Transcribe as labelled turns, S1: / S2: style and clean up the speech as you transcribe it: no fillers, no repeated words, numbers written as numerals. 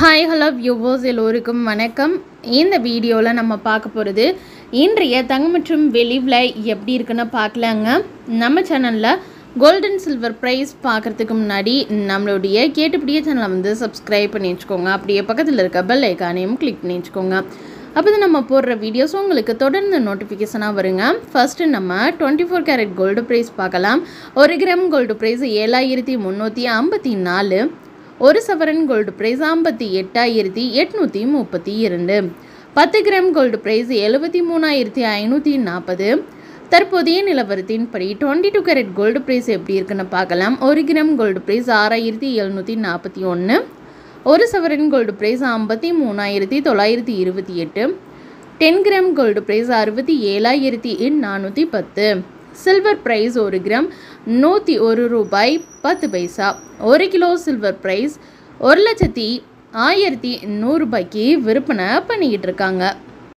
S1: Hi hello viewers எல்லோருக்கும் வணக்கம். இந்த வீடியோவில் நம்ம பார்க்க போகிறது இன்றைய தங்கம் மற்றும் வெள்ளி விலை எப்படி இருக்குன்னு பார்க்கலாங்க. நம்ம சேனலில் கோல்டன் சில்வர் ப்ரைஸ் பார்க்குறதுக்கு முன்னாடி நம்மளுடைய கேட்டுப்படியே சேனலை சப்ஸ்கிரைப் பண்ணி வச்சுக்கோங்க. அப்படியே பக்கத்தில் இருக்க பெல் ஐக்கானையும் கிளிக் பண்ணி வச்சுக்கோங்க. அப்போ தான் நம்ம போடுற வீடியோஸ் உங்களுக்கு தொடர்ந்து நோட்டிஃபிகேஷனாக வருங்க. ஃபஸ்ட்டு நம்ம 24 கேரட் கோல்டு ப்ரைஸ் பார்க்கலாம். 1 கிராம் கோல்டு ப்ரைஸ் 7354. 1 சவரன் gold price 58,832. 10 gram gold price 73,540. தற்போதைய நிலவரத்தின்படி 22 கேரட் கோல்டு ப்ரைஸ் எப்படி இருக்குன்னு பார்க்கலாம். 1 கிராம் கோல்டு ப்ரைஸ் 6,741. 1 சவரன் gold price 53,928. 10 gram gold price 67,410. Silver price 1 gram 101 ரூபாய் 10 பைசா. 1 கிலோ சில்வர் ப்ரைஸ் 1,01,100 ரூபாய்க்கு விற்பனை பண்ணிக்கிட்டு இருக்காங்க.